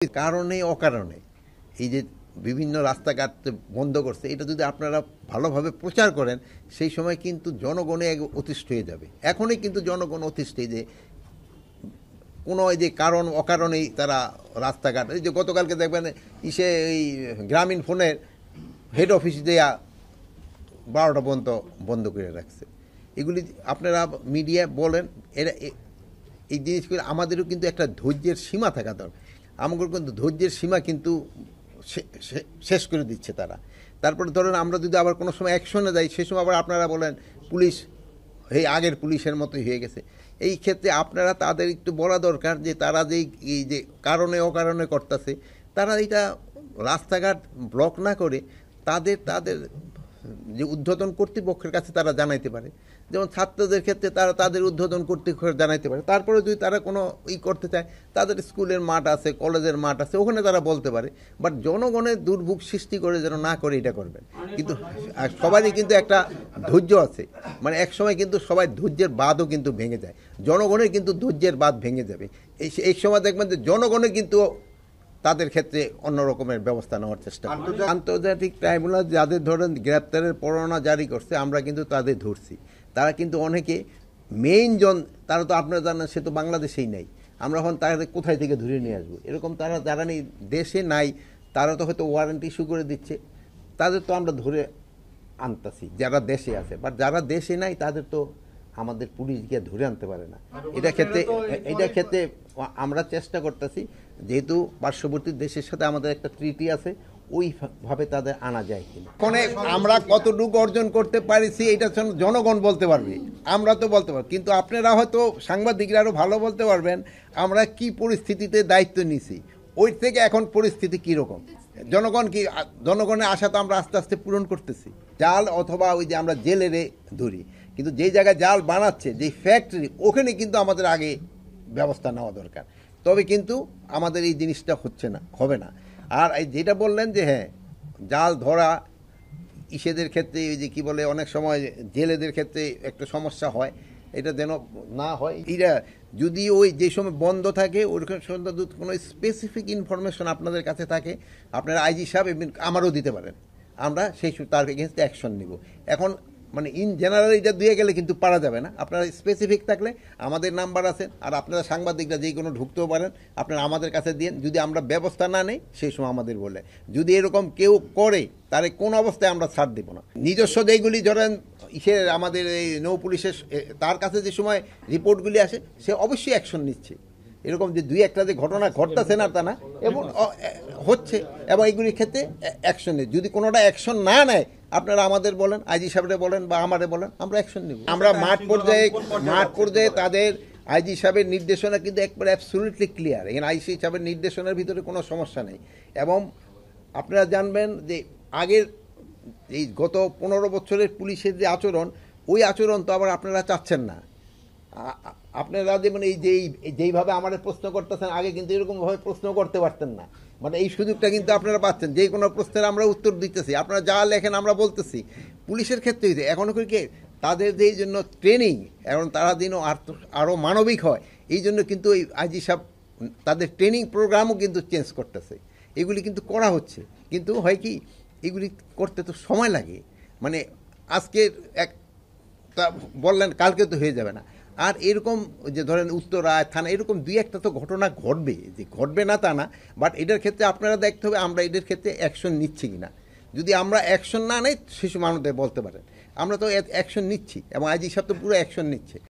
কারণে অকারণে এই যে বিভিন্ন রাস্তাঘাট বন্ধ করছে, এটা যদি আপনারা ভালোভাবে প্রচার করেন সেই সময় কিন্তু জনগণে অতিষ্ঠ হয়ে যাবে। এখনই কিন্তু জনগণ অতিষ্ঠ, যে কোনো এই যে কারণ অকারণেই তারা রাস্তাঘাট, এই যে গতকালকে দেখবেন এই গ্রামীণ ফোনের হেড অফিস দেয়া 12টা পর্যন্ত বন্ধ করে রাখছে। এগুলি আপনারা মিডিয়া বলেন, এরা এই জিনিসগুলো আমাদেরও কিন্তু একটা ধৈর্যের সীমা থাকা দরকার। আমাদের কিন্তু ধৈর্যের সীমা কিন্তু শেষ করে দিচ্ছে তারা। তারপরে ধরেন আমরা যদি আবার কোনো সময় অ্যাকশনে যাই, সে সময় আবার আপনারা বলেন পুলিশ এই আগের পুলিশের মতোই হয়ে গেছে। এই ক্ষেত্রে আপনারা তাদের একটু বলা দরকার যে তারা যেই এই যে কারণে অকারণে করতেছে, তারা এটা রাস্তাঘাট ব্লক না করে তাদের যে ঊর্ধ্বতন কর্তৃপক্ষের কাছে তারা জানাইতে পারে। যেমন ছাত্রদের ক্ষেত্রে তারা তাদের ঊর্ধ্বতন কর্তৃপক্ষ জানাইতে পারে। তারপরে যদি তারা কোনো করতে চায়, তাদের স্কুলের মাঠ আছে, কলেজের মাঠ আছে, ওখানে তারা বলতে পারে। বাট জনগণের দুর্ভোগ সৃষ্টি করে যেন না করে এটা করবেন। কিন্তু সবারই কিন্তু একটা ধৈর্য আছে, মানে এক সময় কিন্তু সবাই ধৈর্যের বাঁধও কিন্তু ভেঙে যায়। জনগণের কিন্তু ধৈর্যের বাঁধ ভেঙে যাবে। এই সময় দেখবেন যে জনগণের কিন্তু তাদের ক্ষেত্রে অন্য রকমের ব্যবস্থা নেওয়ার চেষ্টা করে। আন্তর্জাতিক ট্রাইব্যুনাল যাদের ধরেন গ্রেপ্তারের পরোয়ানা জারি করছে, আমরা কিন্তু তাদের ধরছি। তারা কিন্তু অনেকে মেইন তারা তো আপনারা জানেন সে তো বাংলাদেশেই নাই। আমরা এখন তাদের কোথায় থেকে ধরে নিয়ে আসবো? এরকম তারা যারা নেই দেশে নাই, তারা তো হয়তো ওয়ারেন্ট ইস্যু করে দিচ্ছে, তাদের তো আমরা ধরে আনতাছি যারা দেশে আছে। বাট যারা দেশে নাই তাদের তো আমাদের পুলিশ গিয়ে ধরে আনতে পারে না। এটা ক্ষেত্রে আমরা চেষ্টা করতেছি, যেহেতু পার্শ্ববর্তী দেশের সাথে আমাদের একটা ট্রিটি আছে, ওইভাবে তাদের আনা যায় কিনা। ফোনে আমরা কতটুকু অর্জন করতে পারিছি এটা জনগণ বলতে পারবে, আমরা তো বলতে পারবো। কিন্তু আপনারা হয়তো সাংবাদিকরা আরও ভালো বলতে পারবেন আমরা কি পরিস্থিতিতে দায়িত্ব নিছি, ওই থেকে এখন পরিস্থিতি কীরকম। জনগণের আশা তো আমরা আস্তে আস্তে পূরণ করতেছি। জাল অথবা ওই যে আমরা জেলেরে ধরি, কিন্তু যেই জায়গায় জাল বানাচ্ছে, যেই ফ্যাক্টরি, ওখানে কিন্তু আমাদের আগে ব্যবস্থা নেওয়া দরকার। তবে কিন্তু আমাদের এই জিনিসটা হবে না। আর এই যেটা বললেন যে হ্যাঁ, জাল ধরা ইসেদের ক্ষেত্রে ওই যে কী বলে, অনেক সময় জেলেদের ক্ষেত্রে একটা সমস্যা হয়, এটা যেন না হয়। এরা যদি ওই যে সময় বন্ধ থাকে ওইরকম সময় কোনো স্পেসিফিক ইনফরমেশন আপনাদের কাছে থাকে, আপনারা আইজি সাহেব আমারও দিতে পারেন, আমরা তার এগেনস্টে অ্যাকশন নিব। এখন মানে ইন জেনারেল এটা দিয়ে গেলে কিন্তু পারা যাবে না। আপনারা স্পেসিফিক থাকলে আমাদের নাম্বার আছে, আর আপনারা সাংবাদিকরা যেই কোনো ঢুকতেও পারেন, আপনারা আমাদের কাছে দিন। যদি আমরা ব্যবস্থা না নেই সেই সময় আমাদের বলে, যদি এরকম কেউ করে তাহলে কোন অবস্থায় আমরা ছাড় দেব না। নিজস্ব যেইগুলি ধরেন আমাদের এই নৌ পুলিশের তার কাছে যে সময় রিপোর্টগুলি আসে, সে অবশ্যই অ্যাকশন নিচ্ছে। এরকম যে দুই একটা যে ঘটনা ঘটতেছে না তা না, এবং হচ্ছে, এবং এইগুলির ক্ষেত্রে অ্যাকশন নেই। যদি কোনোটা অ্যাকশন না নেয় আপনারা আমাদের বলেন, আইজি সাহেবরে বলেন বা আমারে বলেন, আমরা অ্যাকশন নিব। আমরা মাঠ পর্যায়ে তাদের আইজি সাহেবের নির্দেশনা কিন্তু একবারে অ্যাবসলিউটলি ক্লিয়ার। এখানে আইসি সাহেবের নির্দেশনার ভিতরে কোনো সমস্যা নেই। এবং আপনারা জানবেন যে আগের এই গত 15 বছরের পুলিশের যে আচরণ, ওই আচরণ তো আবার আপনারা চাচ্ছেন না। আপনারা যেমন যেইভাবে আমাদের প্রশ্ন করতেছেন, আগে কিন্তু এরকমভাবে প্রশ্ন করতে পারতেন না। মানে এই সুযোগটা কিন্তু আপনারা পাচ্ছেন, যে কোনো প্রশ্নের আমরা উত্তর দিতেছি, আপনারা যা লেখেন আমরা বলতেছি। পুলিশের ক্ষেত্রে এখনও কি তাদের যে জন্য ট্রেনিং, এখন তারা যেন আরও মানবিক হয়, এই জন্য কিন্তু ওই আইজি সাহেব তাদের ট্রেনিং প্রোগ্রামও কিন্তু চেঞ্জ করতেছে। এগুলি কিন্তু করা হচ্ছে, কিন্তু হয় কি এগুলি করতে তো সময় লাগে। মানে আজকে বললেন কালকে তো হয়ে যাবে না। আর এরকম যে ধরেন উত্তরায় থানা, এরকম দুই একটা তো ঘটনা ঘটবে, যে ঘটবে না তা না। বাট এটার ক্ষেত্রে আপনারা দেখতে হবে আমরা এদের ক্ষেত্রে অ্যাকশন নিচ্ছি কিনা। যদি আমরা অ্যাকশন না নেই, শিশু মানুষদের বলতে পারেন আমরা তো অ্যাকশন নিচ্ছি, এবং আইজি সাহেব তো পুরো অ্যাকশন নিচ্ছে।